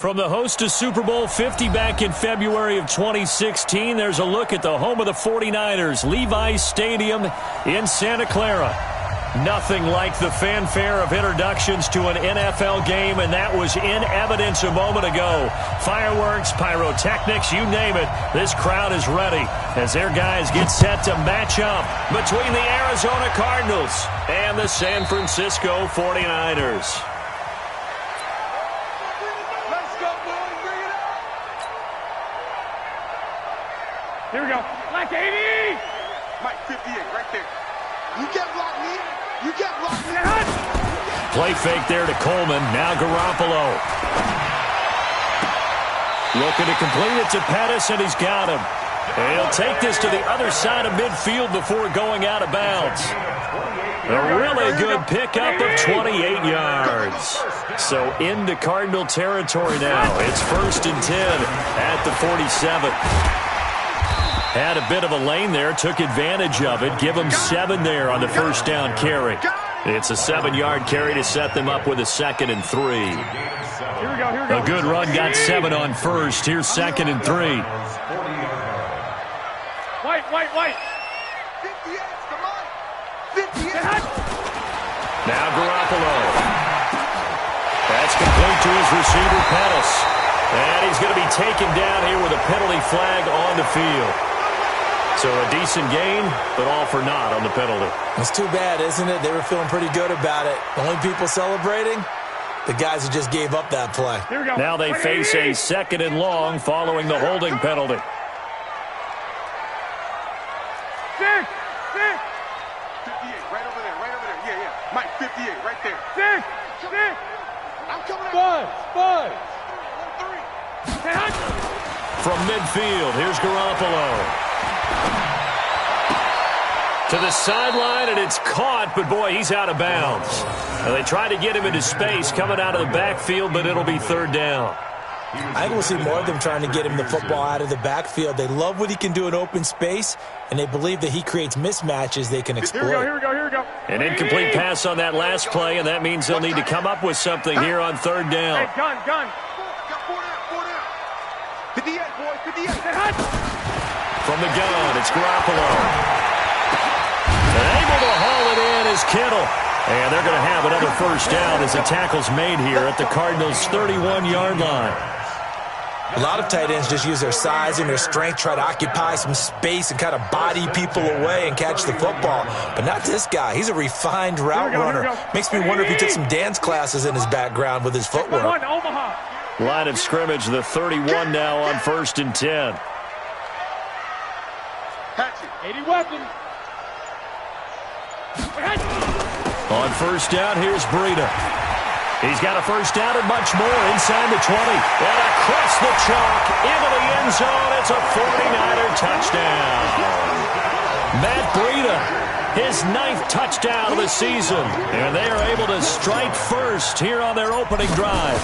From the host to Super Bowl 50 back in February of 2016, there's a look at the home of the 49ers, Levi's Stadium in Santa Clara. Nothing like the fanfare of introductions to an NFL game, and that was in evidence a moment ago. Fireworks, pyrotechnics, you name it. This crowd is ready as their guys get set to match up between the Arizona Cardinals and the San Francisco 49ers. Here we go. Like 80! Mike, 58, right there. You get blocked, me. You get blocked, me. Play fake there to Coleman. Now Garoppolo. Looking to complete it to Pettis, and he's got him. And he'll take this to the other side of midfield before going out of bounds. A really good pickup of 28 yards. So into Cardinal territory now. It's 1st and 10 at the 47. Had a bit of a lane there, took advantage of it. Give them 7 there on the first down carry. It's a 7-yard carry to set them up with a 2nd and 3. Here we go, here we go. A good run, got 7 on first. Here's 2nd and 3. White. 58, come on. 58. Now Garoppolo. That's complete to his receiver, Pettis. And he's going to be taken down here with a penalty flag on the field. So a decent gain, but all for naught on the penalty. It's too bad, isn't it? They were feeling pretty good about it. The only people celebrating, the guys who just gave up that play. Here we go. Now they face a 2nd and long following the holding penalty. 6. 58, right over there. Yeah. Mike, 58, right there. 6. I'm coming out. 5. 3. From midfield, here's Garoppolo. To the sideline, and it's caught, but boy, he's out of bounds. Now, they try to get him into space coming out of the backfield, but it'll be 3rd down. I think we'll see more of them trying to get him the football out of the backfield. They love what he can do in open space, and they believe that he creates mismatches they can exploit. Here we go. An incomplete pass on that last play, and that means they'll need to come up with something here on 3rd down. Hey, gun. Got 4 down. 58, boys, 58. From the gun, it's Garoppolo. And able to haul it in is Kittle. And they're going to have another first down as the tackle's made here at the Cardinals' 31-yard line. A lot of tight ends just use their size and their strength, try to occupy some space and kind of body people away and catch the football. But not this guy. He's a refined route runner. Makes me wonder if he took some dance classes in his background with his footwork. Line of scrimmage, the 31 now on 1st and 10. Hatchet. 80 weapons. On first down, here's Breida. He's got a first down and much more inside the 20. And across the chalk into the end zone. It's a 49er touchdown. Matt Breida, his 9th touchdown of the season. And they are able to strike first here on their opening drive.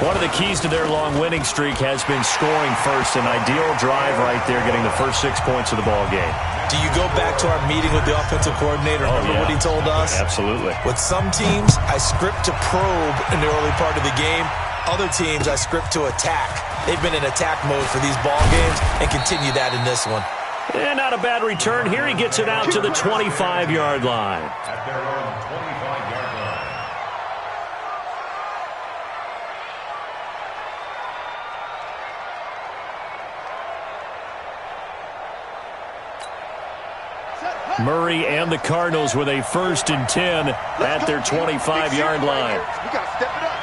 One of the keys to their long winning streak has been scoring first. An ideal drive right there, getting the first 6 points of the ball game. Do you go back to our meeting with the offensive coordinator? Remember what he told us? Absolutely. With some teams, I script to probe in the early part of the game. Other teams, I script to attack. They've been in attack mode for these ball games and continue that in this one. And not a bad return here. He gets it out to the 25-yard line. At their own 25-yard line. Murray and the Cardinals with a 1st and 10 at their 25-yard line. We got to step it up.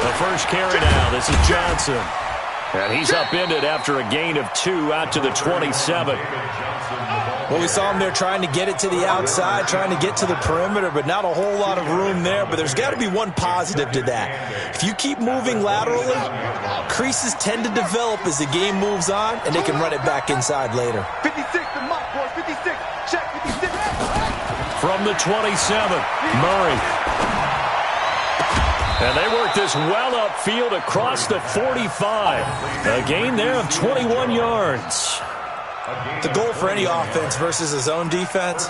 The first carry now. This is Johnson. And he's upended after a gain of 2 out to the 27. Well, we saw him there trying to get it to the outside, trying to get to the perimeter, but not a whole lot of room there. But there's got to be one positive to that. If you keep moving laterally, creases tend to develop as the game moves on, and they can run it back inside later. 56, the mark, boys. 56. Check 56. From the 27, Murray. And they work this well upfield across the 45. A gain there of 21 yards. The goal for any offense versus a zone defense,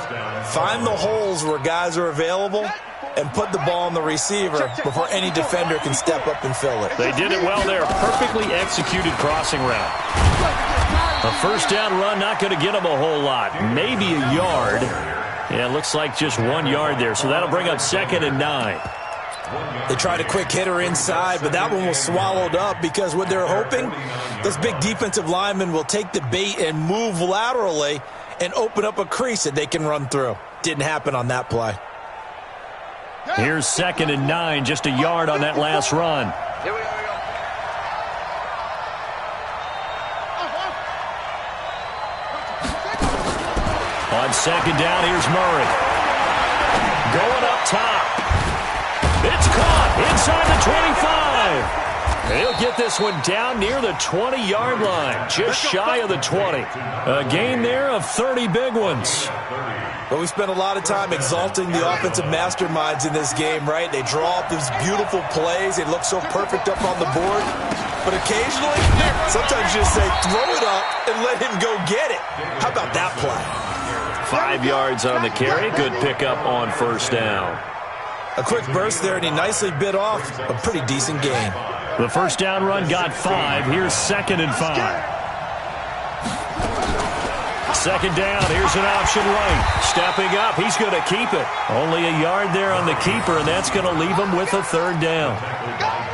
find the holes where guys are available and put the ball on the receiver before any defender can step up and fill it. They did it well there. Perfectly executed crossing route. A first down run, not going to get them a whole lot. Maybe a yard. Yeah, it looks like just 1 yard there, so that'll bring up 2nd and 9. They tried a quick hitter inside, but that one was swallowed up because what they're hoping, those big defensive linemen will take the bait and move laterally and open up a crease that they can run through. Didn't happen on that play. Here's 2nd and 9, just a yard on that last run. Here we go. On 2nd down, here's Murray. Going up top. It's caught inside the 25. He'll get this one down near the 20-yard line, just shy of the 20. A gain there of 30 big ones. But we spent a lot of time exalting the offensive masterminds in this game, right? They draw up these beautiful plays. They look so perfect up on the board. But occasionally, sometimes you just say, throw it up and let him go get it. How about that play? 5 yards on the carry. Good pickup on first down. A quick burst there, and he nicely bit off a pretty decent gain. The first down run got 5. Here's 2nd and 5. 2nd down, here's an option right. Stepping up, he's going to keep it. Only a yard there on the keeper, and that's going to leave him with a 3rd down.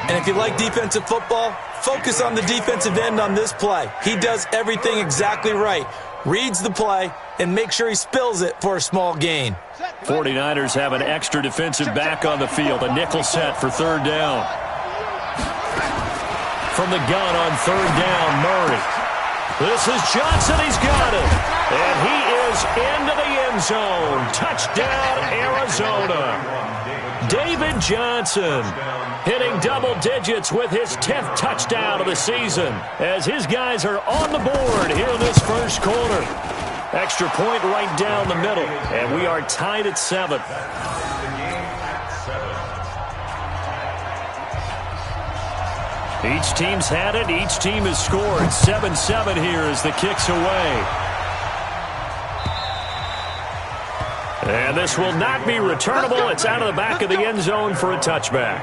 And if you like defensive football, focus on the defensive end on this play. He does everything exactly right. Reads the play and make sure he spills it for a small gain. 49ers have an extra defensive back on the field. A nickel set for 3rd down. From the gun on 3rd down, Murray. This is Johnson. He's got it. And he is into the end zone. Touchdown, Arizona. David Johnson hitting double digits with his 10th touchdown of the season as his guys are on the board here in this first quarter. Extra point right down the middle, and we are tied at 7. Each team's had it. Each team has scored. 7-7 here as the kick's away. And this will not be returnable. It's out of the back of the end zone for a touchback.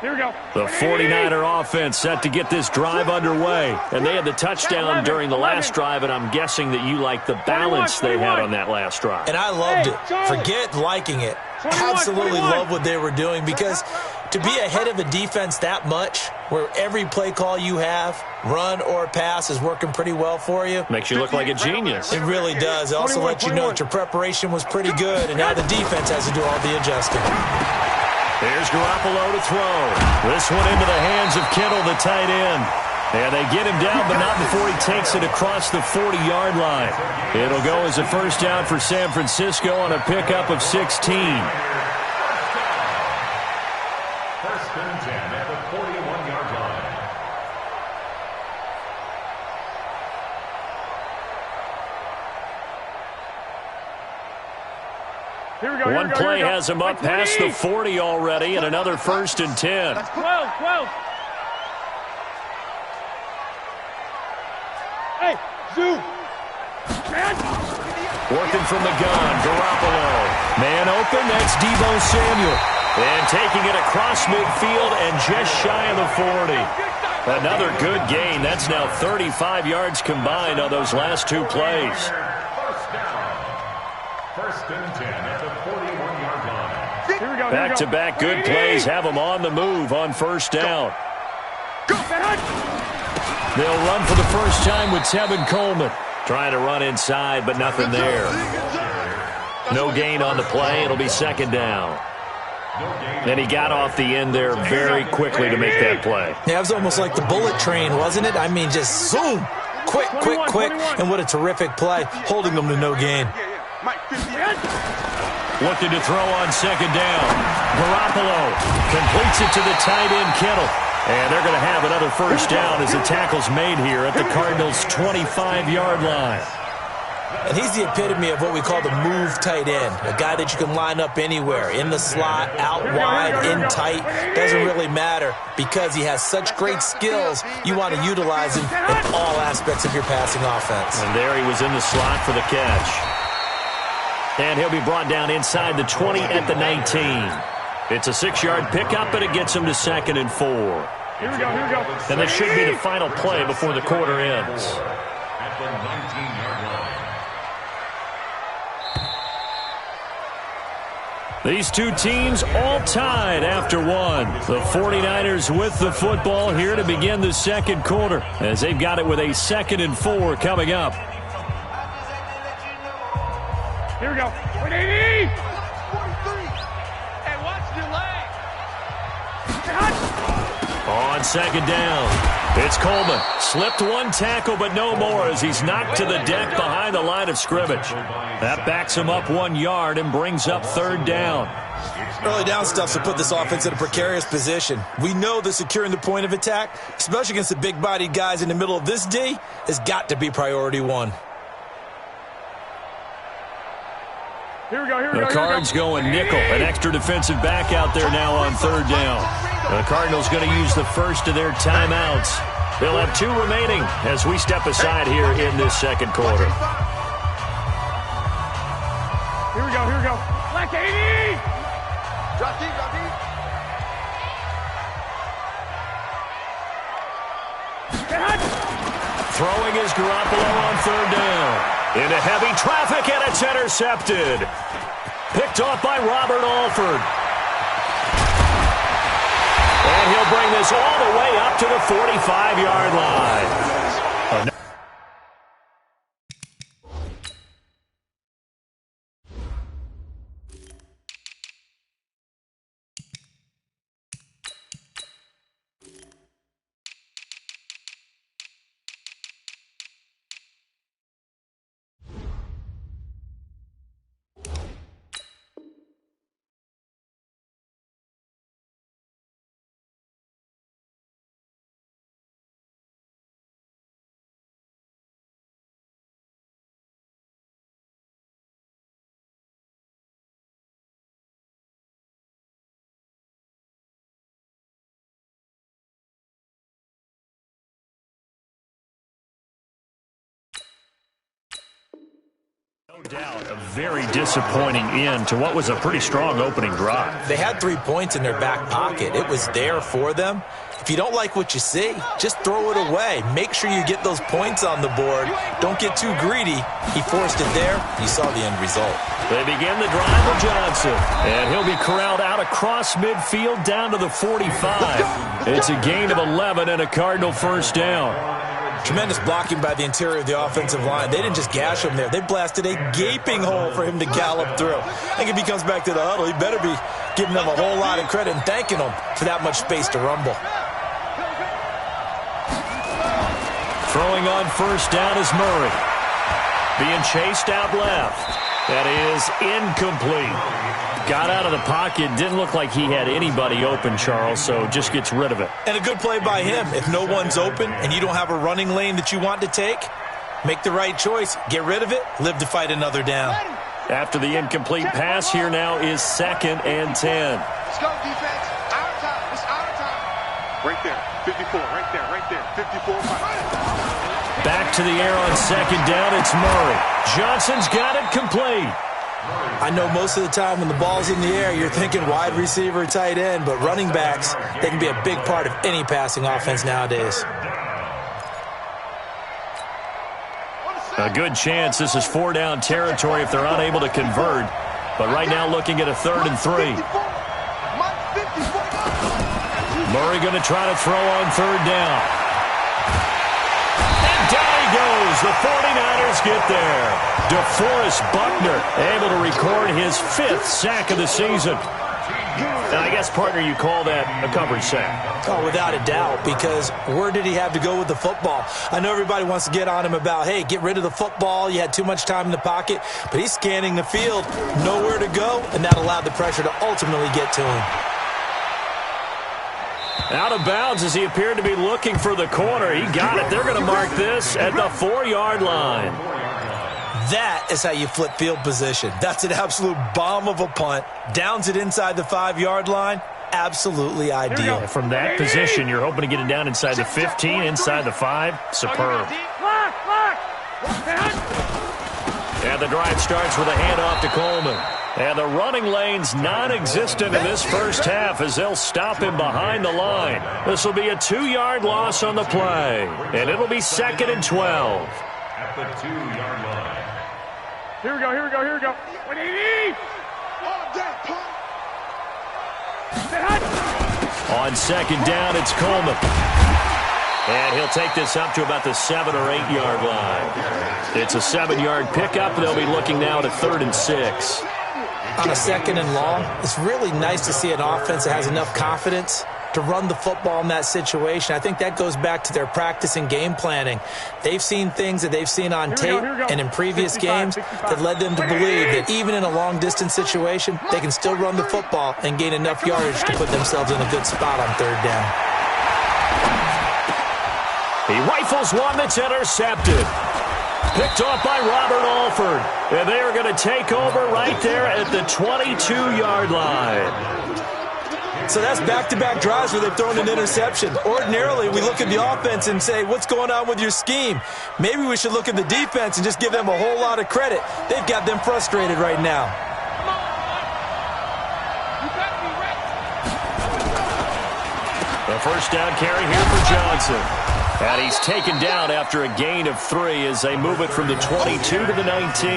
Here we go. The 49er offense set to get this drive underway. And they had the touchdown during the last drive, and I'm guessing that you like the balance they had on that last drive. And I loved it. Forget liking it. Absolutely love what they were doing, because to be ahead of a defense that much, where every play call you have, run or pass, is working pretty well for you. Makes you look like a genius. It really does. It also lets you know that your preparation was pretty good, and now the defense has to do all the adjusting. Here's Garoppolo to throw. This one into the hands of Kittle, the tight end. And they get him down, but not before he takes it across the 40-yard line. It'll go as a first down for San Francisco on a pickup of 16. First and 10 at the 41-yard line. Here we go. One play has him up past the 40 already, and another first and 10. 12, 12. Hey, Zoo. Working from the gun, Garoppolo. Man open, that's Deebo Samuel. And taking it across midfield and just shy of the 40. Another good gain. That's now 35 yards combined on those last two plays. First down. First and 10 at the 41-yard line. Here we go. Back-to-back good plays have them on the move on first down. They'll run for the first time with Tevin Coleman. Trying to run inside, but nothing there. No gain on the play. It'll be second down. And he got off the end there very quickly to make that play. Yeah, it was almost like the bullet train, wasn't it? I mean, just zoom. Quick, quick, quick. And what a terrific play, holding them to no gain. Looking to throw on second down. Garoppolo completes it to the tight end, Kittle. And they're going to have another first down as the tackle's made here at the Cardinals' 25-yard line. And he's the epitome of what we call the move tight end, a guy that you can line up anywhere, in the slot, out wide, in tight. Doesn't really matter because he has such great skills. You want to utilize him in all aspects of your passing offense. And there he was in the slot for the catch. And he'll be brought down inside the 20 at the 19. It's a 6-yard pickup, and it gets him to 2nd and 4. Here we go, here we go. And this should be the final play before the quarter ends. At the 19-yard line. These two teams all tied after one. The 49ers with the football here to begin the second quarter as they've got it with a 2nd and 4 coming up. Here we go. 180! Hey, watch the leg. On 2nd down, it's Coleman. Slipped one tackle, but no more as he's knocked to the deck behind the line of scrimmage. That backs him up 1 yard and brings up 3rd down. Early down stuff to put this offense in a precarious position. We know that securing the point of attack, especially against the big-bodied guys in the middle of this D, has got to be priority 1. Here we go, here we go. The Cards going nickel. An extra defensive back out there now on 3rd down. The Cardinals going to use the first of their timeouts. They'll have 2 remaining as we step aside here in this second quarter. Here we go, here we go. Black 80! Drop deep, drop deep. Throwing is Garoppolo on 3rd down. Into heavy traffic, and it's intercepted. Picked off by Robert Alford. And he'll bring this all the way up to the 45-yard line. No doubt, a very disappointing end to what was a pretty strong opening drive. They had 3 points in their back pocket. It was there for them. If you don't like what you see, just throw it away. Make sure you get those points on the board. Don't get too greedy. He forced it there. You saw the end result. They begin the drive with Johnson. And he'll be corralled out across midfield down to the 45. It's a gain of 11 and a Cardinal first down. Tremendous blocking by the interior of the offensive line. They didn't just gash him there. They blasted a gaping hole for him to gallop through. I think if he comes back to the huddle, he better be giving them a whole lot of credit and thanking them for that much space to rumble. Throwing on first down is Murray. Being chased out left. That is incomplete. Got out of the pocket. Didn't look like he had anybody open, Charles, so just gets rid of it. And a good play by him. If no one's open and you don't have a running lane that you want to take, make the right choice. Get rid of it. Live to fight another down. After the incomplete pass, here now is 2nd and 10. Let's go, defense. Our time. It's our time. Right there. 54. Right there. Right there. 54. Back to the air on 2nd down. It's Murray. Johnson's got it complete. I know most of the time when the ball's in the air, you're thinking wide receiver, tight end, but running backs, they can be a big part of any passing offense nowadays. A good chance this is 4-down territory if they're unable to convert. But right now looking at a 3rd and 3. Murray going to try to throw on 3rd down. And down he goes. The 49ers get there. DeForest Buckner able to record his 5th sack of the season. And I guess, partner, you call that a coverage sack. Oh, without a doubt, because where did he have to go with the football? I know everybody wants to get on him about, hey, get rid of the football. You had too much time in the pocket. But he's scanning the field, nowhere to go, and that allowed the pressure to ultimately get to him. Out of bounds as he appeared to be looking for the corner. He got it. They're going to mark this at the 4-yard line. That is how you flip field position. That's an absolute bomb of a punt. Downs it inside the 5-yard line. Absolutely ideal. From that position, you're hoping to get it down inside the 15, inside the 5. Superb. And the drive starts with a handoff to Coleman. And the running lane's non-existent in this first half as they'll stop him behind the line. This will be a 2-yard loss on the play. And it'll be 2nd and 12. At the 2-yard line. Here we go, here we go, here we go. 180! On 2nd down, it's Coleman. And he'll take this up to about the 7 or 8 yard line. It's a 7-yard pickup. They'll be looking now at a 3rd and 6. On a 2nd and long, it's really nice to see an offense that has enough confidence to run the football in that situation. I think that goes back to their practice and game planning. They've seen things that they've seen on tape and in previous games that led them to believe that even in a long-distance situation, they can still run the football and gain enough yardage to put themselves in a good spot on 3rd down. He rifles one that's intercepted. Picked off by Robert Alford. And they are going to take over right there at the 22-yard line. So that's back-to-back drives where they've thrown an interception. Ordinarily, we look at the offense and say, what's going on with your scheme? Maybe we should look at the defense and just give them a whole lot of credit. They've got them frustrated right now. The first down carry here for Johnson. And he's taken down after a gain of 3 as they move it from the 22 to the 19.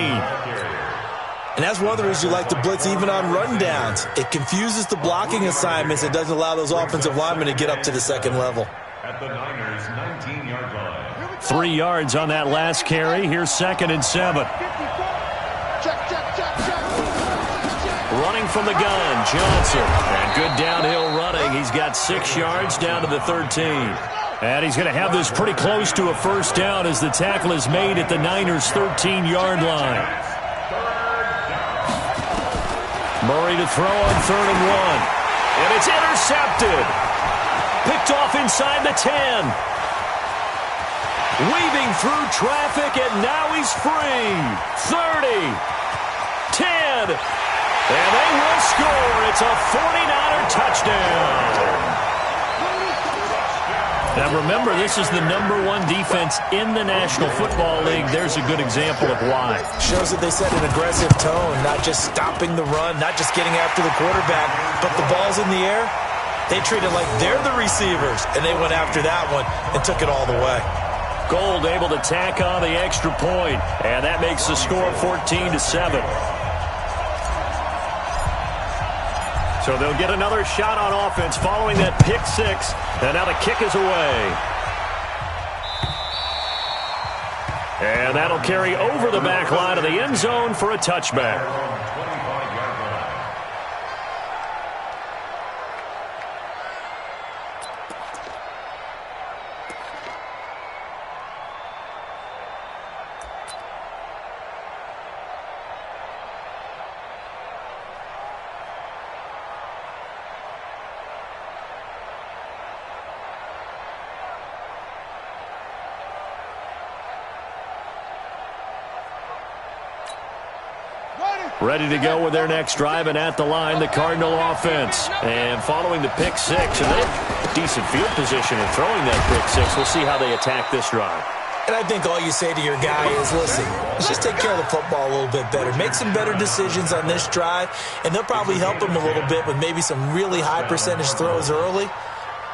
And that's one of the reasons you like to blitz even on rundowns. It confuses the blocking assignments. It doesn't allow those offensive linemen to get up to the 2nd level. At the Niners' 19-yard line. 3 yards on that last carry. Here's 2nd and 7. Running from the gun, Johnson. And good downhill running. He's got 6 yards down to the 13. And he's going to have this pretty close to a first down as the tackle is made at the Niners' 13-yard line. Murray to throw on 3rd and 1. And it's intercepted. Picked off inside the 10. Weaving through traffic, and now he's free. 30. 10. And they will score. It's a 49er touchdown. Now remember, this is the #1 defense in the National Football League. There's a good example of why. Shows that they set an aggressive tone, not just stopping the run, not just getting after the quarterback, but the ball's in the air. They treat it like they're the receivers, and they went after that one and took it all the way. Gold able to tack on the extra point, and that makes the score 14-7. So they'll get another shot on offense following that pick 6. And now the kick is away. And that'll carry over the back line of the end zone for a touchback. Ready to go with their next drive, and at the line, the Cardinal offense. And following the pick 6, and they have decent field position in throwing that pick 6. We'll see how they attack this drive. And I think all you say to your guy is, listen, let's just take care of the football a little bit better. Make some better decisions on this drive, and they'll probably help him a little bit with maybe some really high percentage throws early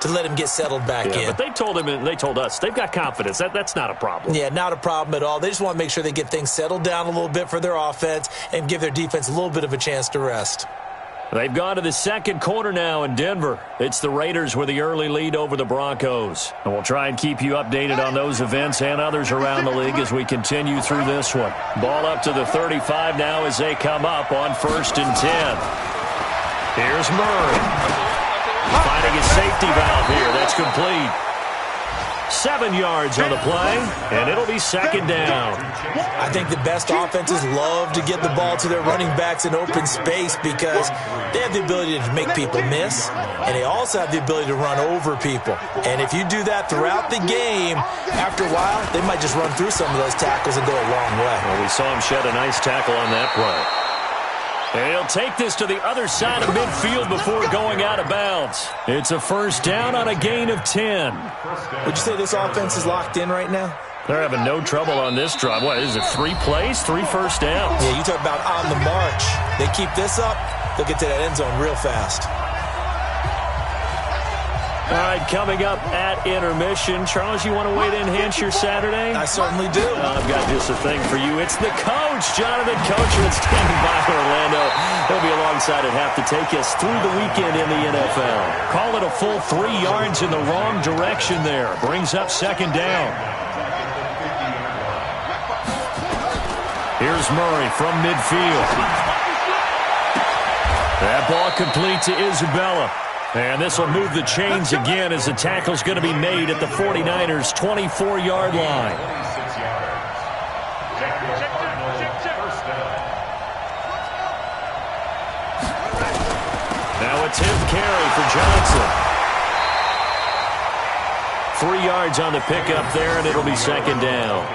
to let him get settled back in. But they told him, and they told us, they've got confidence. That's not a problem. Yeah, not a problem at all. They just want to make sure they get things settled down a little bit for their offense and give their defense a little bit of a chance to rest. They've gone to the 2nd quarter now in Denver. It's the Raiders with the early lead over the Broncos. And we'll try and keep you updated on those events and others around the league as we continue through this one. Ball up to the 35 now as they come up on 1st and 10. Here's Murray. Finding his safety valve here. That's complete. 7 yards on the play, and it'll be second down. I think the best offenses love to get the ball to their running backs in open space because they have the ability to make people miss, and they also have the ability to run over people. And if you do that throughout the game, after a while, they might just run through some of those tackles and go a long way. Well, we saw him shed a nice tackle on that play. And he'll take this to the other side of midfield before going out of bounds. It's a first down on a gain of 10. Would you say this offense is locked in right now? They're having no trouble on this drive. What is it, 3 plays, 3 first downs? Yeah, you talk about on the march. They keep this up, they'll get to that end zone real fast. All right, coming up at intermission. Charles, you want to wait to enhance your Saturday? I certainly do. I've got just a thing for you. It's the coach, Jonathan Coachman, standing by Orlando. He'll be alongside at half to take us through the weekend in the NFL. Call it a full 3 yards in the wrong direction there. Brings up second down. Here's Murray from midfield. That ball complete to Isabella. And this will move the chains again as the tackle's going to be made at the 49ers' 24-yard line. Now a 10th carry for Johnson. 3 yards on the pickup there, and it'll be second down.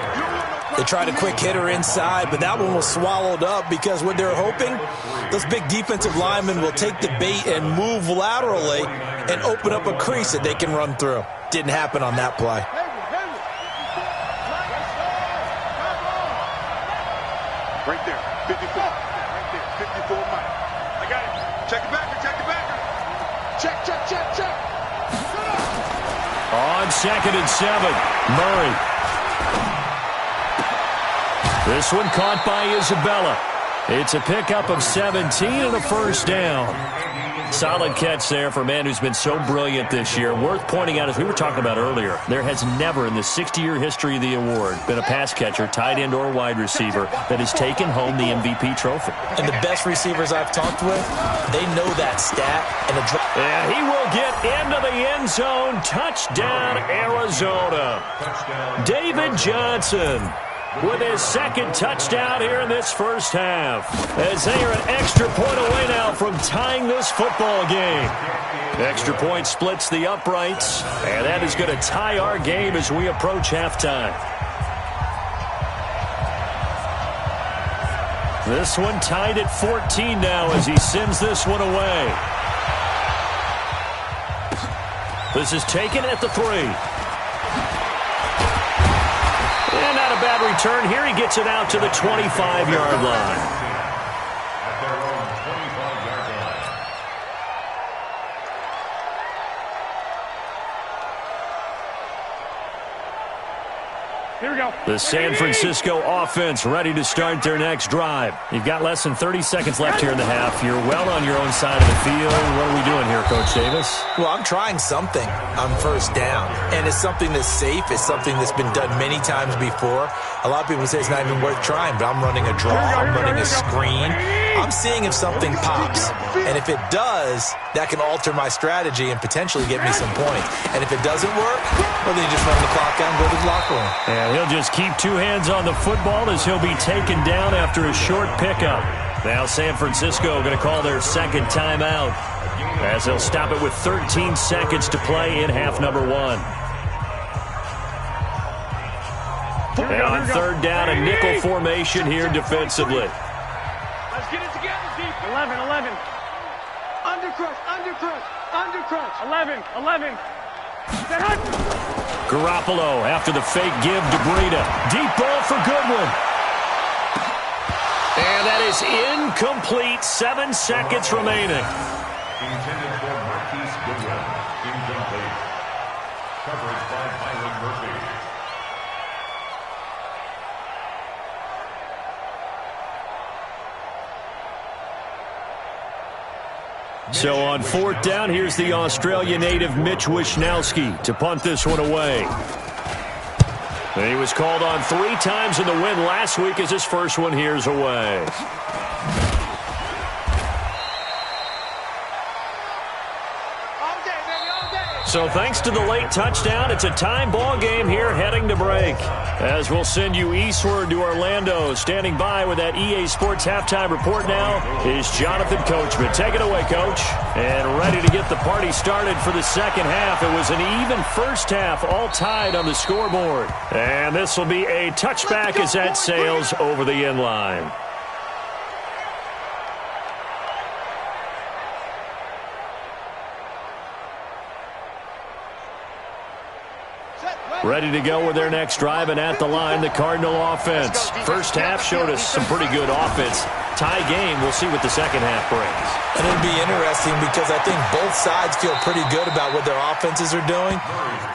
They tried a quick hitter inside, but that one was swallowed up because what they're hoping, those big defensive linemen will take the bait and move laterally and open up a crease that they can run through. Didn't happen on that play. Right there, 54. Right there, 54 Mike. I got it. Check it backer, check it backer. Check. On 2nd and 7, Murray. This one caught by Isabella. It's a pickup of 17 and a first down. Solid catch there for a man who's been so brilliant this year. Worth pointing out, as we were talking about earlier, there has never in the 60-year history of the award been a pass catcher, tight end, or wide receiver that has taken home the MVP trophy. And the best receivers I've talked with, they know that stat. And he will get into the end zone. Touchdown, Arizona. David Johnson with his second touchdown here in this first half, as they are an extra point away now from tying this football game. Extra point splits the uprights, and that is going to tie our game as we approach halftime. This one tied at 14 now as he sends this one away. This is taken at the 3. And not a bad return here. He gets it out to the 25-yard line. At their own 25-yard line. Here we go. The San Francisco offense ready to start their next drive. You've got less than 30 seconds left here in the half. You're well on your own side of the field. What are we doing here, Coach Davis? Well, I'm trying something on first down, and it's something that's safe. It's something that's been done many times before. A lot of people say it's not even worth trying, but I'm running a draw. I'm running a screen. I'm seeing if something pops, and if it does, that can alter my strategy and potentially get me some points. And if it doesn't work, well, then you just run the clock out and go to the locker room. And he'll just keep 2 hands on the football as he'll be taken down after a short pickup. Now San Francisco going to call their second timeout as they'll stop it with 13 seconds to play in half number 1. And on third down, a nickel formation here defensively. Let's get it together, deep. 11. Undercrush. 11. Garoppolo after the fake give to Breida. Deep ball for Goodwin. And that is incomplete. 7 seconds remaining. Intended for Marquise Goodwin. Incomplete. Coverage by Byron Murphy. So on fourth down, here's the Australia native Mitch Wishnowsky to punt this one away. And he was called on 3 times in the win last week as his first one here's away. So thanks to the late touchdown, it's a time ball game here heading to break. As we'll send you eastward to Orlando. Standing by with that EA Sports halftime report now is Jonathan Coachman. Take it away, Coach. And ready to get the party started for the second half. It was an even first half, all tied on the scoreboard. And this will be a touchback as that sails over the end line. Ready to go with their next drive, and at the line, the Cardinal offense. First half showed us some pretty good offense. Tie game, we'll see what the second half brings. And it'll be interesting because I think both sides feel pretty good about what their offenses are doing.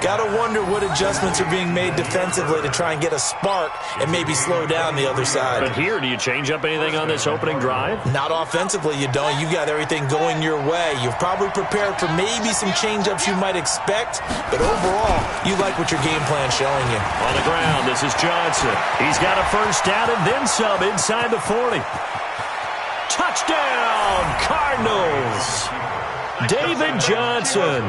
Got to wonder what adjustments are being made defensively to try and get a spark and maybe slow down the other side. But here, do you change up anything on this opening drive? Not offensively, you don't. You got everything going your way. You've probably prepared for maybe some change-ups you might expect, but overall, you like what your game plan's showing you. On the ground, this is Johnson. He's got a first down and then some inside the 40. Touchdown, Cardinals! David Johnson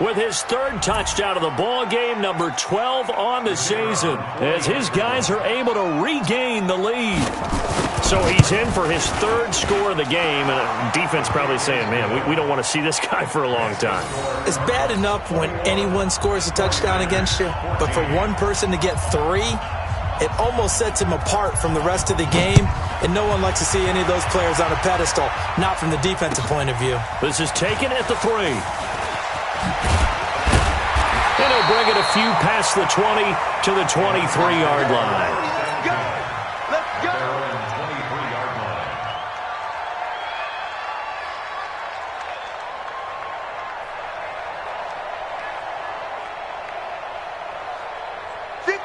with his third touchdown of the ball game, number 12 on the season, as his guys are able to regain the lead. So he's in for his third score of the game, and defense probably saying, man, we don't want to see this guy for a long time. It's bad enough when anyone scores a touchdown against you, but for one person to get three, it almost sets him apart from the rest of the game, and no one likes to see any of those players on a pedestal, not from the defensive point of view. This is taken at the 3. And he'll bring it a few past the 20 to the 23-yard line.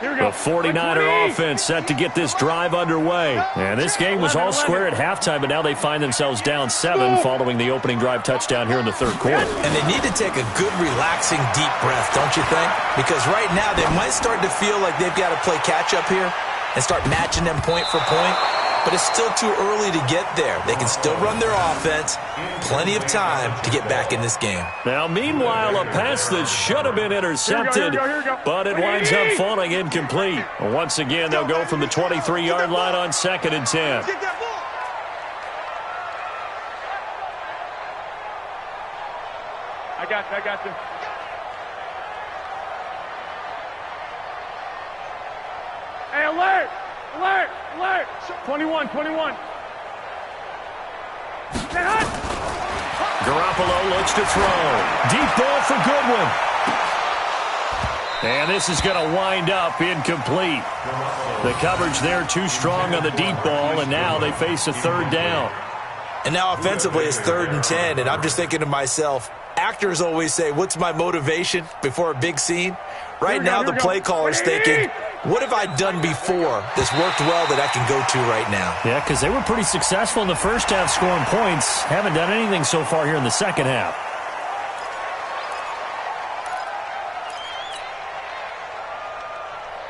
The 49er offense set to get this drive underway. And this game was all square at halftime, but now they find themselves down 7 following the opening drive touchdown here in the third quarter. And they need to take a good, relaxing, deep breath, don't you think? Because right now they might start to feel like they've got to play catch-up here and start matching them point for point. But it's still too early to get there. They can still run their offense. Plenty of time to get back in this game. Now, meanwhile, a pass that should have been intercepted, Here we go. but it winds up falling incomplete. Once again, they'll go from the 23-yard line on 2nd and 10. I got you. Hey, alert! 21. Garoppolo looks to throw. Deep ball for Goodwin. And this is going to wind up incomplete. The coverage there too strong on the deep ball, and now they face a third down. And now offensively it's 3rd and 10, and I'm just thinking to myself, actors always say, what's my motivation before a big scene? Right now the play caller's thinking, what have I done before that's worked well that I can go to right now? Yeah, because they were pretty successful in the first half scoring points. Haven't done anything so far here in the second half.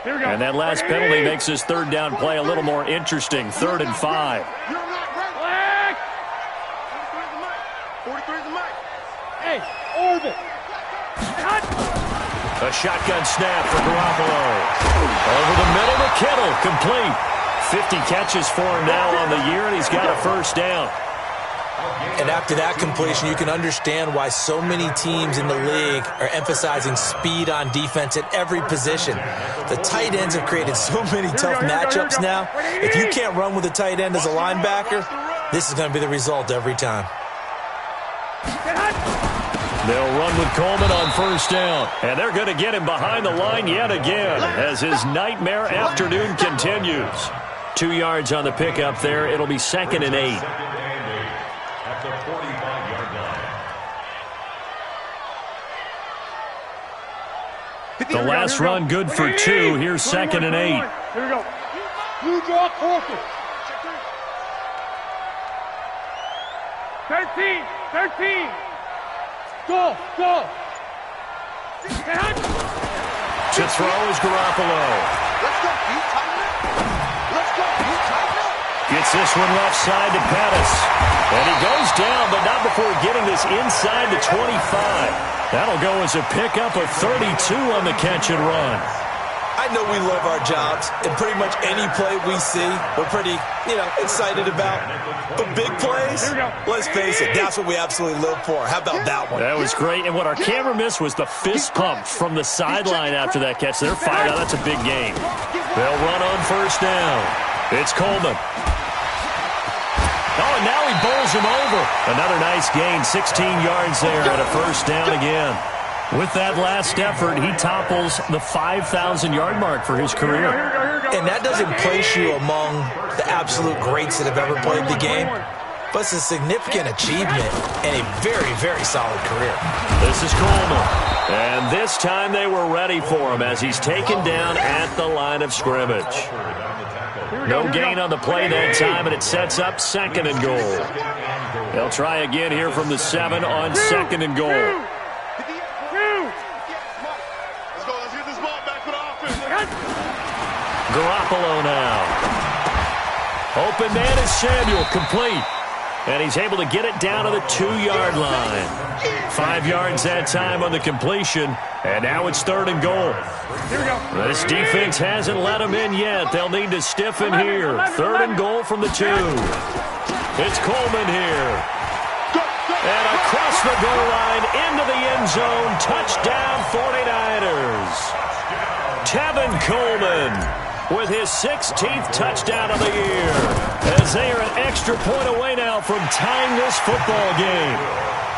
And that last penalty makes this third down play a little more interesting. 3rd and 5. Hey, orbit. A shotgun snap for Garoppolo. Over the middle to Kittle, complete. 50 catches for him now on the year, and he's got a first down. And after that completion, you can understand why so many teams in the league are emphasizing speed on defense at every position. The tight ends have created so many tough matchups now. If you can't run with a tight end as a linebacker, this is going to be the result every time. They'll run with Coleman on first down. And they're going to get him behind the line yet again as his nightmare afternoon continues. 2 yards on the pickup there. It'll be 2nd and 8. At the 45-yard line. The last run good for 2. Here's 2nd and 8. Here we go. Blue draw focus. 13. Go. To throw is Garoppolo. Let's go, Gets this one left side to Pettis. And he goes down, but not before getting this inside the 25. That'll go as a pickup of 32 on the catch and run. I know we love our jobs, and pretty much any play we see, we're pretty, excited about. But big plays, let's face it, that's what we absolutely live for. How about that one? That was great, and what our camera missed was the fist pump from the sideline after that catch. They're fired out. That's a big game. They'll run on first down. It's Coleman. Oh, and now he bowls him over. Another nice gain, 16 yards there and a first down again. With that last effort, he topples the 5,000-yard mark for his career. And that doesn't place you among the absolute greats that have ever played the game, but it's a significant achievement and a very, very solid career. This is Coleman. And this time they were ready for him as he's taken down at the line of scrimmage. No gain on the play that time, and it sets up second and goal. They'll try again here from the 7 on second and goal. Garoppolo now. Open man is Samuel, complete. And he's able to get it down to the 2-yard line. 5 yards that time on the completion, and now it's third and goal. This defense hasn't let them in yet. They'll need to stiffen here. Third and goal from the 2. It's Coleman here. And across the goal line into the end zone. Touchdown 49ers. Tevin Coleman with his 16th touchdown of the year, as they are an extra point away now from tying this football game.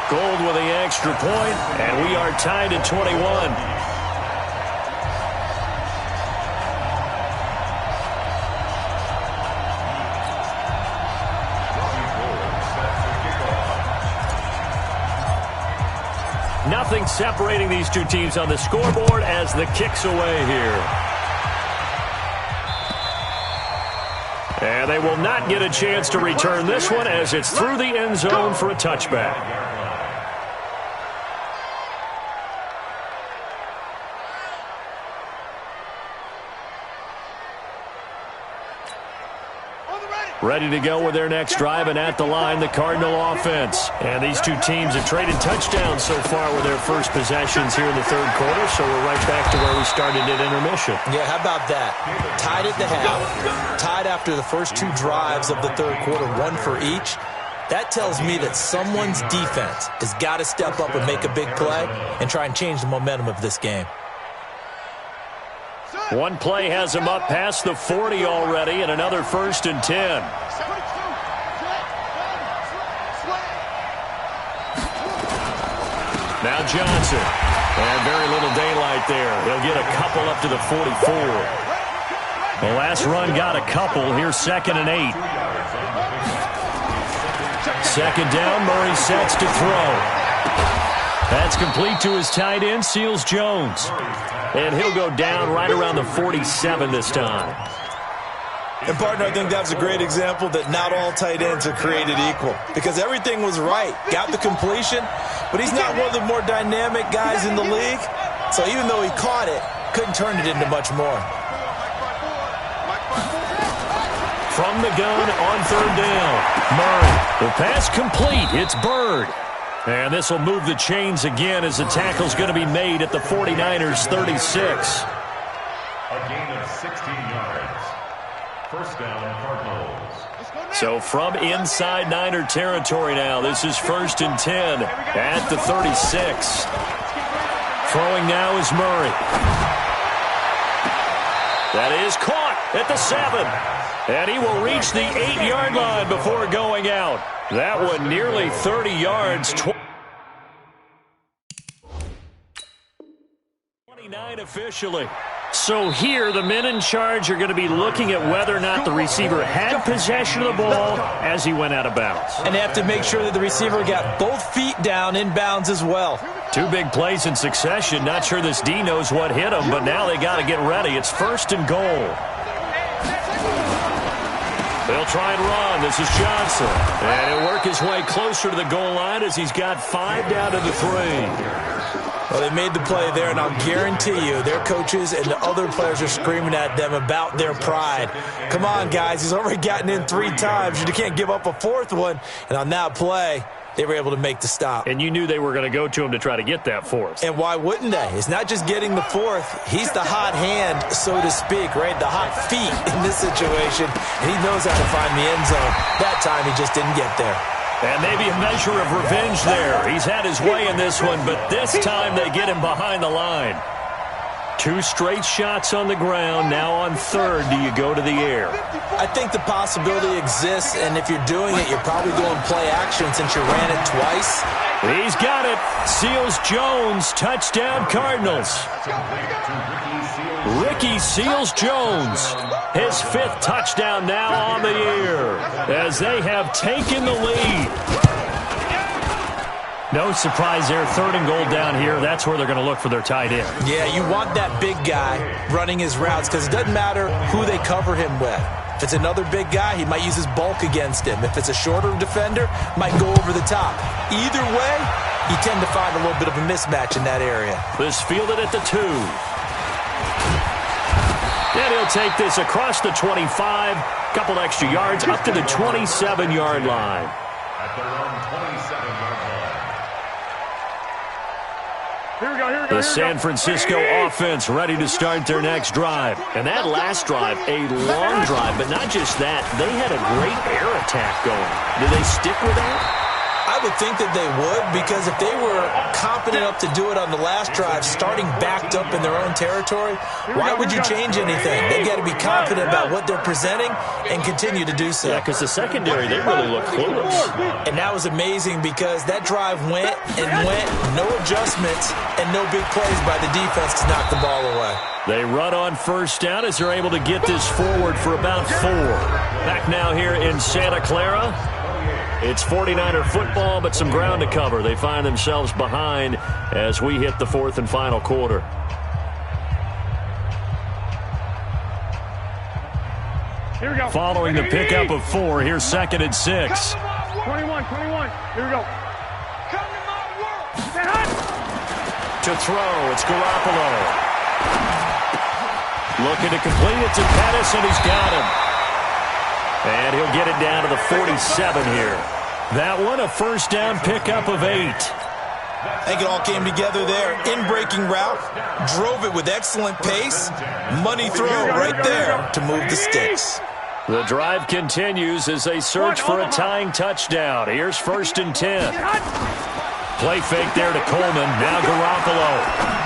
Gold with the extra point, and we are tied at 21. Nothing separating these two teams on the scoreboard as the kick's away here. And they will not get a chance to return this one as it's through the end zone for a touchback. Ready to go with their next drive, and at the line, the Cardinal offense. And these two teams have traded touchdowns so far with their first possessions here in the third quarter, so we're right back to where we started at intermission. Yeah, how about that? Tied at the half, tied after the first 2 drives of the third quarter, 1 for each. That tells me that someone's defense has got to step up and make a big play and try and change the momentum of this game. One play has him up past the 40 already, and another 1st and 10. Now Johnson. And very little daylight there. He'll get a couple up to the 44. The last run got a couple. Here's 2nd and 8. Second down, Murray sets to throw. That's complete to his tight end, Seals Jones. And he'll go down right around the 47 this time. And, partner, I think that was a great example that not all tight ends are created equal, because everything was right. Got the completion, but he's not one of the more dynamic guys in the league. So even though he caught it, couldn't turn it into much more. From the gun on third down, Murray. The pass complete. It's Bird. And this will move the chains again as the tackle's going to be made at the 49ers' 36. A gain of 16 yards. First down, Cardinals. So from inside Niner territory now, this is 1st and 10 at the 36. Throwing now is Murray. That is caught at the 7. And he will reach the 8-yard line before going out. That one nearly 30 yards. 29 officially. So here, the men in charge are going to be looking at whether or not the receiver had possession of the ball as he went out of bounds. And they have to make sure that the receiver got both feet down in bounds as well. 2 big plays in succession. Not sure this D knows what hit him, but now they got to get ready. It's 1st and goal. They'll try and run. This is Johnson. And he'll work his way closer to the goal line as he's got 5 down to the 3. Well, they made the play there, and I'll guarantee you their coaches and the other players are screaming at them about their pride. Come on, guys. He's already gotten in 3 times. You can't give up a 4th one. And on that play, they were able to make the stop. And you knew they were going to go to him to try to get that 4th. And why wouldn't they? It's not just getting the 4th. He's the hot hand, so to speak, right? The hot feet in this situation. And he knows how to find the end zone. That time, he just didn't get there. And maybe a measure of revenge there. He's had his way in this one, but this time they get him behind the line. 2 straight shots on the ground. Now on 3rd, do you go to the air? I think the possibility exists, and if you're doing it, you're probably going play action since you ran it twice. He's got it. Seals-Jones, touchdown Cardinals. Ricky Seals-Jones, his 5th touchdown now on the year as they have taken the lead. No surprise there, 3rd and goal down here. That's where they're going to look for their tight end. Yeah, you want that big guy running his routes because it doesn't matter who they cover him with. If it's another big guy, he might use his bulk against him. If it's a shorter defender, might go over the top. Either way, you tend to find a little bit of a mismatch in that area. This fielded at the 2. And he'll take this across the 25, couple extra yards, up to the 27-yard line. At their own 27-yard line. Here we go. The San Francisco offense ready to start their next drive. And that last drive, a long drive, but not just that. They had a great air attack going. Did they stick with that? I would think that they would, because if they were confident enough to do it on the last drive, starting backed up in their own territory, why would you change anything? They've got to be confident about what they're presenting and continue to do so. Yeah, because the secondary, they really look clueless. And that was amazing because that drive went and went, no adjustments, and no big plays by the defense to knock the ball away. They run on 1st down as they're able to get this forward for about 4. Back now here in Santa Clara. It's 49er football, but some ground to cover. They find themselves behind as we hit the 4th and final quarter. Here we go. Following the pickup of 4, here's 2nd and 6. 21. Here we go. To throw, it's Garoppolo. Looking to complete it to Pettis, and he's got him. And he'll get it down to the 47 here. That one, a 1st down pickup of 8. I think it all came together there. In-breaking route, drove it with excellent pace. Money throw right there to move the sticks. The drive continues as they search for a tying touchdown. Here's 1st and 10. Play fake there to Coleman. Now Garoppolo.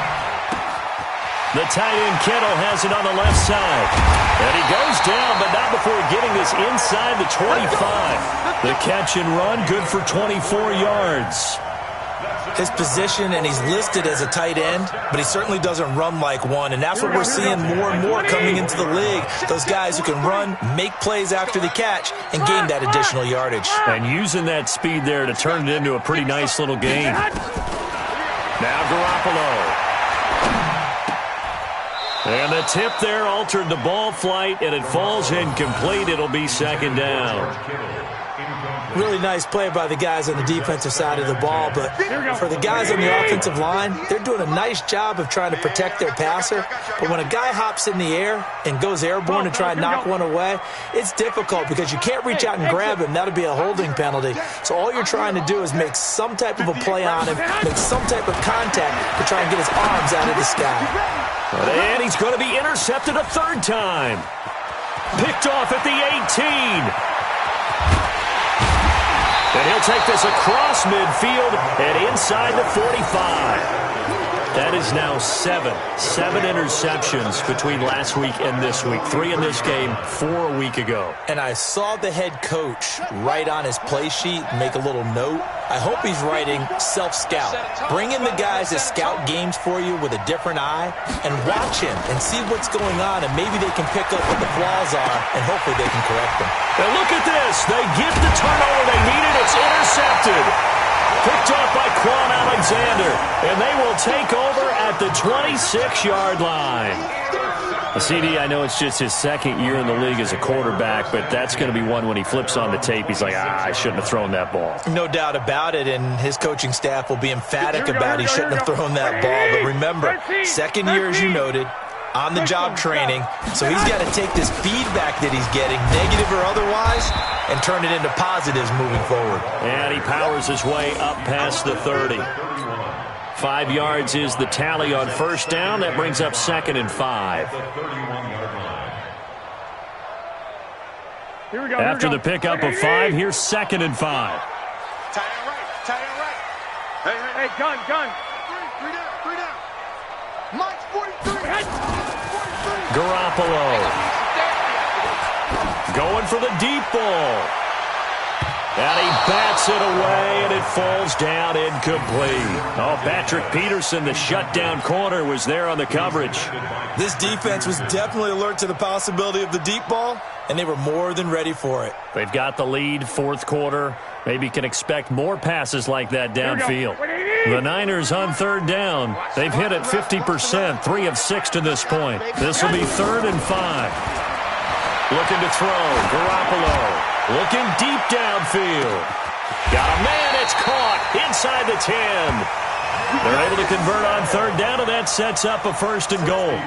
The tight end Kittle has it on the left side. And he goes down, but not before getting this inside the 25. The catch and run, good for 24 yards. His position, and he's listed as a tight end, but he certainly doesn't run like one, and that's what we're seeing more and more coming into the league. Those guys who can run, make plays after the catch, and gain that additional yardage. And using that speed there to turn it into a pretty nice little game. Now Garoppolo. And the tip there altered the ball flight, and it falls incomplete. It'll be 2nd down. Really nice play by the guys on the defensive side of the ball, but for the guys on the offensive line, they're doing a nice job of trying to protect their passer. But when a guy hops in the air and goes airborne to try and knock one away, it's difficult because you can't reach out and grab him. That'll be a holding penalty. So all you're trying to do is make some type of a play on him, make some type of contact to try and get his arms out of the sky. And he's going to be intercepted a 3rd time. Picked off at the 18. And he'll take this across midfield and inside the 45. That is now 7 interceptions between last week and this week. 3 in this game, 4 a week ago. And I saw the head coach write on his play sheet, make a little note. I hope he's writing self-scout. Bring in the guys that scout games for you with a different eye and watch him and see what's going on, and maybe they can pick up what the flaws are, and hopefully they can correct them. And look at this. They get the turnover they needed. It's intercepted. Picked off by Quan Alexander, and they will take over at the 26-yard line. CD, I know it's just his second year in the league as a quarterback, but that's going to be one when he flips on the tape. He's like, I shouldn't have thrown that ball. No doubt about it, and his coaching staff will be emphatic about he shouldn't have thrown that ball. But remember, second year, as you noted, on-the-job training, so he's got to take this feedback that he's getting, negative or otherwise, and turn it into positives moving forward. And he powers his way up past the 30. 5 yards is the tally on first down. That brings up 2nd and 5. Here we go. After the pickup of 5, here's 2nd and 5. Tie it right. Tie it right. Hey, gun. Three down. Mike's 43. Garoppolo going for the deep ball. And he bats it away, and it falls down incomplete. Oh, Patrick Peterson, the shutdown corner, was there on the coverage. This defense was definitely alert to the possibility of the deep ball, and they were more than ready for it. They've got the lead, fourth quarter. Maybe can expect more passes like that downfield. The Niners on third down. They've hit it 50%, 3 of 6 to this point. This will be 3rd and 5. Looking to throw, Garoppolo. Looking deep downfield. Got a man, it's caught inside the 10. They're able to convert on third down, and that sets up a 1st and goal.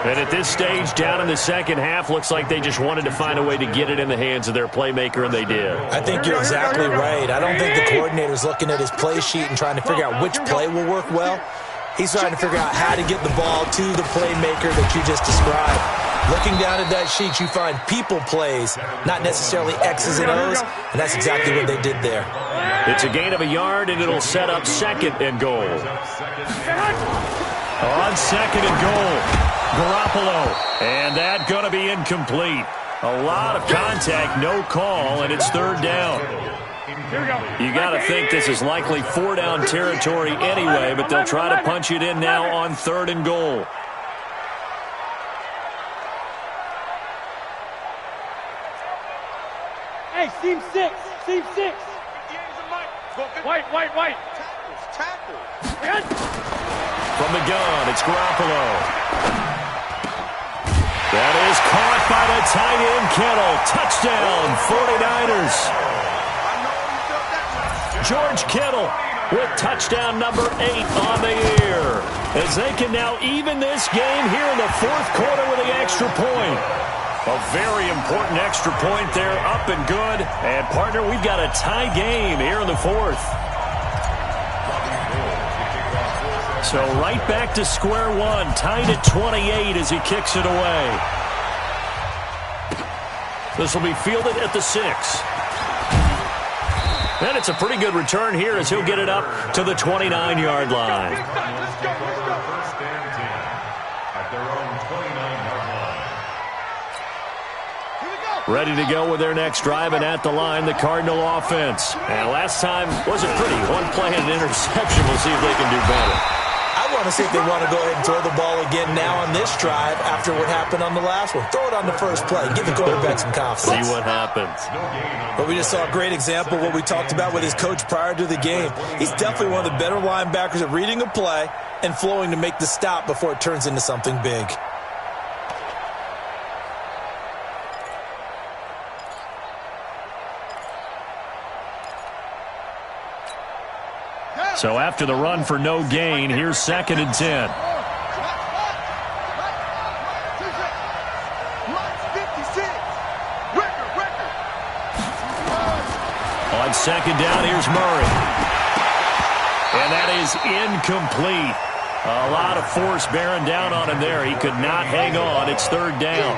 And at this stage, down in the second half, looks like they just wanted to find a way to get it in the hands of their playmaker, and they did. I think you're exactly right. I don't think the coordinator's looking at his play sheet and trying to figure out which play will work well. He's trying to figure out how to get the ball to the playmaker that you just described. Looking down at that sheet, you find people plays, not necessarily X's and O's, and that's exactly what they did there. It's a gain of a yard, and it'll set up 2nd and goal. On 2nd and goal, Garoppolo, and that going to be incomplete. A lot of contact, no call, and it's 3rd down. You got to think this is likely 4-down territory anyway, but they'll try to punch it in now on 3rd and goal. Hey, team 6. White. Tackle. From the gun, it's Garoppolo. That is caught by the tight end, Kittle. Touchdown, 49ers. George Kittle with touchdown number 8 on the year, as they can now even this game here in the 4th quarter with the extra point. A very important extra point there, up and good. And, partner, we've got a tie game here in the 4th. So right back to square one, tied at 28 as he kicks it away. This will be fielded at the 6. And it's a pretty good return here as he'll get it up to the 29-yard line. Let's go. First and 10 at their own 29-yard line. Ready to go with their next drive, and at the line, the Cardinal offense. And last time wasn't pretty. One play and an interception. We'll see if they can do better. I want to see if they want to go ahead and throw the ball again now on this drive after what happened on the last one. Throw it on the first play. Give the quarterback some confidence. See what happens. But we just saw a great example of what we talked about with his coach prior to the game. He's definitely one of the better linebackers at reading a play and flowing to make the stop before it turns into something big. So after the run for no gain, here's 2nd and 10. On 2nd down, here's Murray. And that is incomplete. A lot of force bearing down on him there. He could not hang on. It's 3rd down.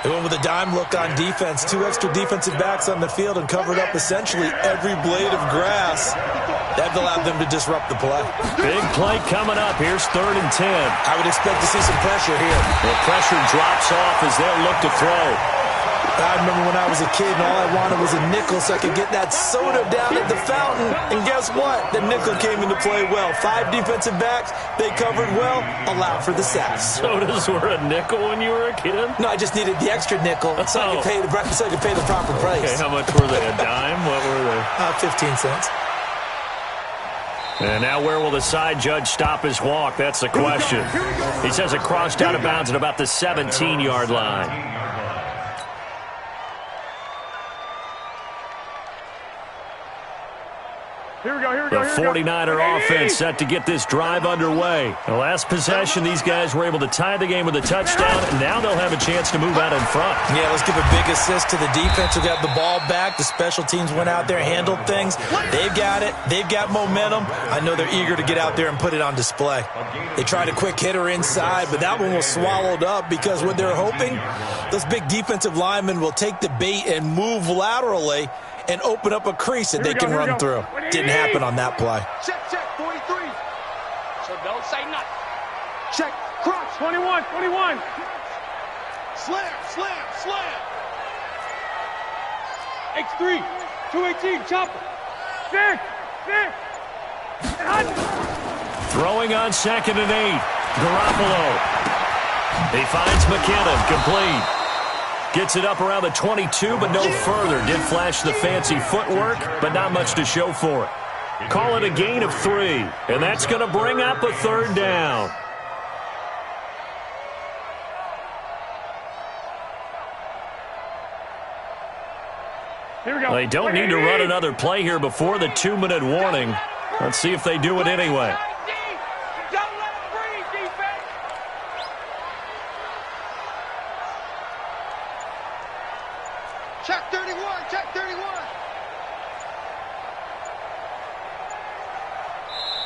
They went with a dime look on defense. 2 extra defensive backs on the field and covered up essentially every blade of grass. That allowed them to disrupt the play. Big play coming up. Here's 3rd and 10. I would expect to see some pressure here. The pressure drops off as they'll look to throw. I remember when I was a kid and all I wanted was a nickel so I could get that soda down at the fountain. And guess what? The nickel came into play well. 5 defensive backs, they covered well, allowed for the sacks. Sodas were a nickel when you were a kid? No, I just needed the extra nickel so I could pay the proper price. Okay, how much were they? A dime? What were they? 15 cents. And now where will the side judge stop his walk? That's the question. He says it crossed out of bounds at about the 17-yard line. Here we go, here we The go, here we go. 49er offense set to get this drive underway. The last possession, these guys were able to tie the game with a touchdown, and now they'll have a chance to move out in front. Yeah, let's give a big assist to the defense who got the ball back. The special teams went out there, handled things. They've got it. They've got momentum. I know they're eager to get out there and put it on display. They tried a quick hitter inside, but that one was swallowed up because what they're hoping, those big defensive linemen will take the bait and move laterally and open up a crease that they can run through. Didn't happen on that play. Check, 43. So don't say nothing. Check, crunch, 21. Slam. X3, 218, chopper. Six. Throwing on 2nd and 8. Garoppolo. He finds McKinnon, complete. Gets it up around the 22, but no further. Did flash the fancy footwork, but not much to show for it. Call it a gain of 3, and that's going to bring up a 3rd down. Here we go. They don't need to run another play here before the 2-minute warning. Let's see if they do it anyway. Don't let him breathe, defense. Check 31.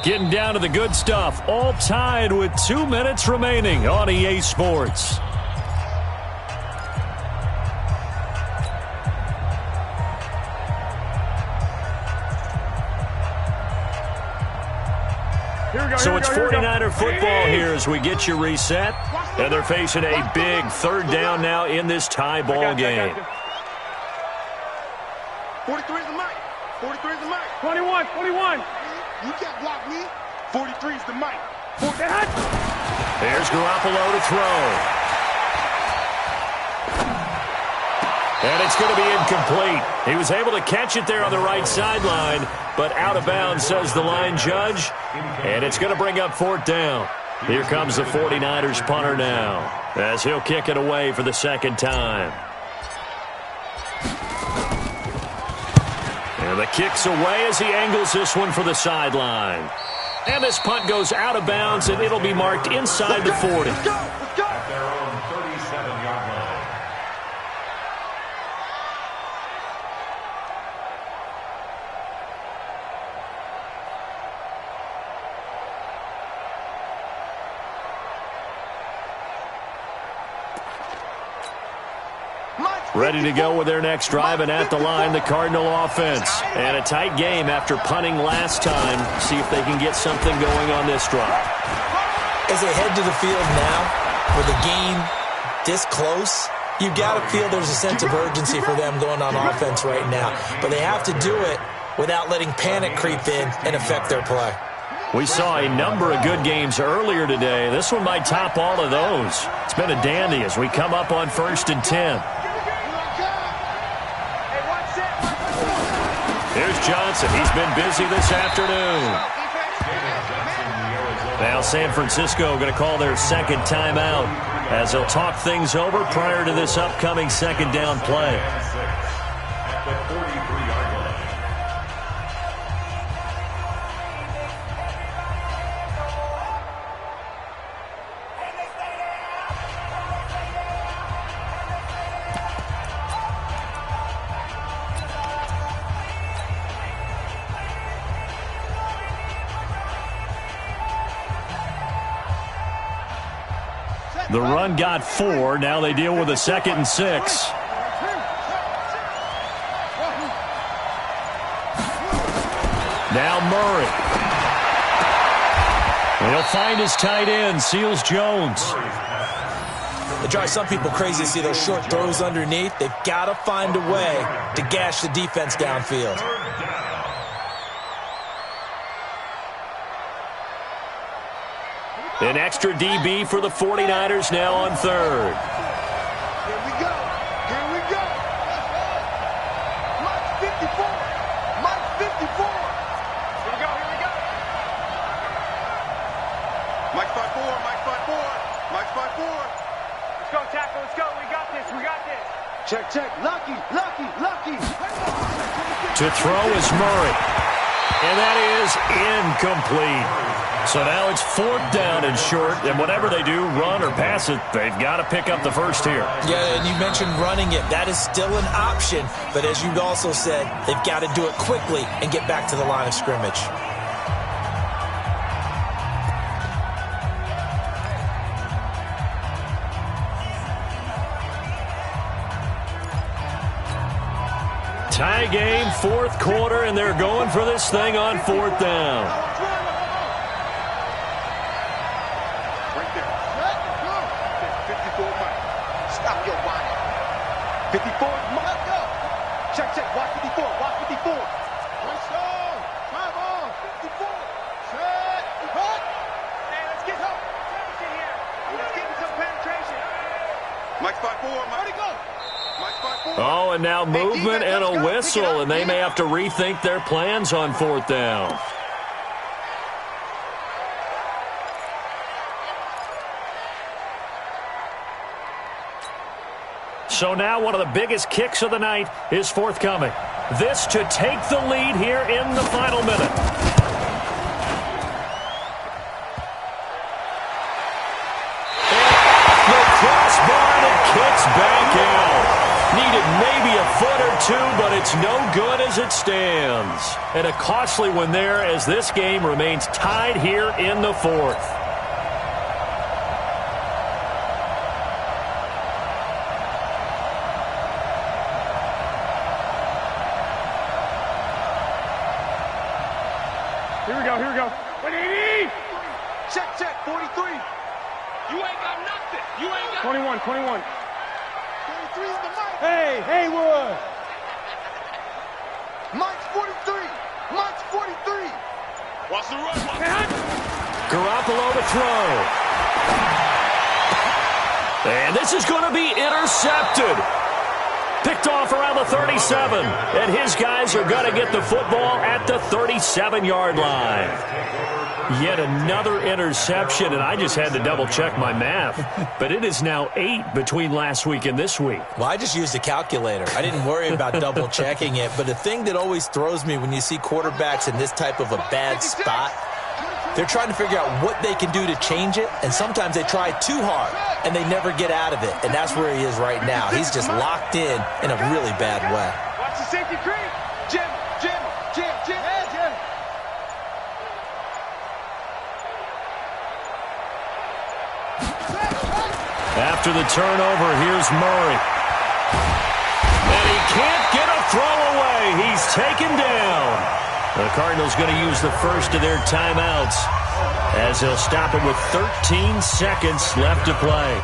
Getting down to the good stuff. All tied with 2 minutes remaining on EA Sports. So it's 49er football here as we get you reset. And they're facing a big 3rd down now in this tie ball game. 43 is the mic. 21. You can't block me. 43 is the mic. There's Garoppolo to throw. And it's going to be incomplete. He was able to catch it there on the right sideline, but out of bounds, says the line judge. And it's going to bring up 4th down. Here comes the 49ers punter now, as he'll kick it away for the 2nd time. And the kick's away as he angles this one for the sideline. And this punt goes out of bounds, and it'll be marked inside the 40. Let's go. At their own 37-yard line. Ready to go with their next drive, and at the line, the Cardinal offense. And a tight game after punting last time. See if they can get something going on this drive. As they head to the field now, with the game this close, you've got to feel there's a sense of urgency for them going on offense right now. But they have to do it without letting panic creep in and affect their play. We saw a number of good games earlier today. This one might top all of those. It's been a dandy as we come up on 1st and 10. Here's Johnson. He's been busy this afternoon. Now San Francisco going to call their 2nd timeout as they'll talk things over prior to this upcoming 2nd down play. At the 43-yard line. The run got 4. Now they deal with a 2nd and 6. Now Murray. He'll find his tight end, Seals Jones. It drives some people crazy to see those short throws underneath. They've got to find a way to gash the defense downfield. An extra DB for the 49ers now on 3rd. Here we go. Mike 54. Here we go. Check, check. Lucky. To throw is Murray. And that is incomplete. So now it's 4th down and short, and whatever they do, run or pass it, they've got to pick up the first here. Yeah, and you mentioned running it. That is still an option, but as you also said, they've got to do it quickly and get back to the line of scrimmage. Tie game, 4th quarter, and they're going for this thing on 4th down. Right there. 54 Mike. Stop your whining. 54 Mike. Go. Check. Watch 54. Watch 54. Let's go. Time on. 54. Set. Cut. Hey, let's get some penetration here. Let's get some penetration. Mike's 5-4. Mike. Where'd he go? Oh, and now movement and a whistle, and they may have to rethink their plans on 4th down. So now one of the biggest kicks of the night is forthcoming. This to take the lead here in the final minute. And the crossbar, and it kicks back out. Needed maybe a foot or two, but it's no good as it stands. And a costly one there as this game remains tied here in the 4th. Here we go. 180. Check. 43. You ain't got nothing. 21. 43 is the mic. Hey, Haywood. Mike's 43. Watch the run. Garoppolo to throw. And this is going to be intercepted. Picked off around the 37. And his guys are going to get the football at the 37-yard line. Yet another interception, and I just had to double-check my math. But it is now 8 between last week and this week. Well, I just used a calculator. I didn't worry about double-checking it. But the thing that always throws me when you see quarterbacks in this type of a bad spot, they're trying to figure out what they can do to change it, and sometimes they try too hard, and they never get out of it. And that's where he is right now. He's just locked in a really bad way. Watch the safety creep. Jim. After the turnover, here's Murray. And he can't get a throw away. He's taken down. The Cardinals going to use the first of their timeouts as they'll stop it with 13 seconds left to play.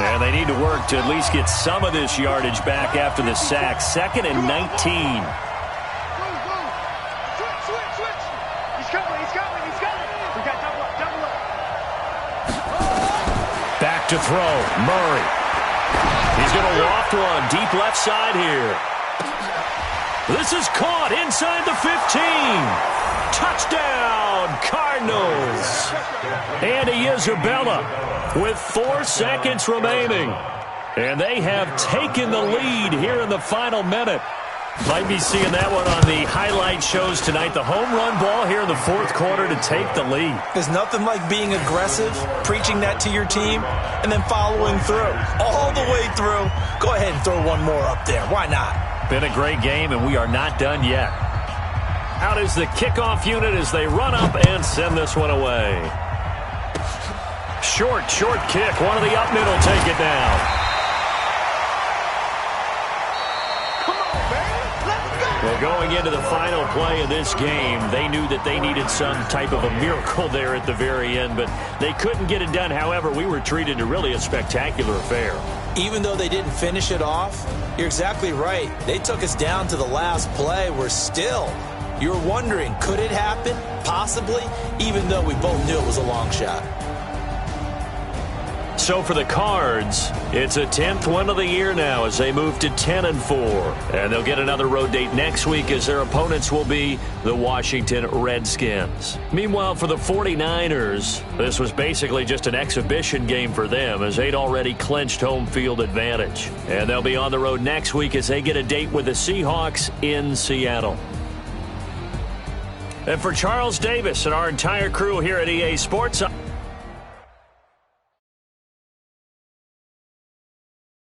And they need to work to at least get some of this yardage back after the sack. 2nd and 19. Back to throw. Murray. He's going to loft one deep left side here. This is caught inside the 15. Touchdown, Cardinals. Andy Isabella with 4 seconds remaining. And they have taken the lead here in the final minute. Might be seeing that one on the highlight shows tonight. The home run ball here in the 4th quarter to take the lead. There's nothing like being aggressive, preaching that to your team, and then following through. All the way through. Go ahead and throw one more up there. Why not? Been a great game, and we are not done yet. Out is the kickoff unit as they run up and send this one away. Short kick. One of the up middle take it down. Well, going into the final play of this game, they knew that they needed some type of a miracle there at the very end, but they couldn't get it done. However, we were treated to really a spectacular affair. Even though they didn't finish it off, you're exactly right. They took us down to the last play. We're still, you're wondering, could it happen? Possibly, even though we both knew it was a long shot. So for the Cards, it's a 10th win of the year now as they move to 10-4. And they'll get another road date next week as their opponents will be the Washington Redskins. Meanwhile, for the 49ers, this was basically just an exhibition game for them as they'd already clinched home field advantage. And they'll be on the road next week as they get a date with the Seahawks in Seattle. And for Charles Davis and our entire crew here at EA Sports,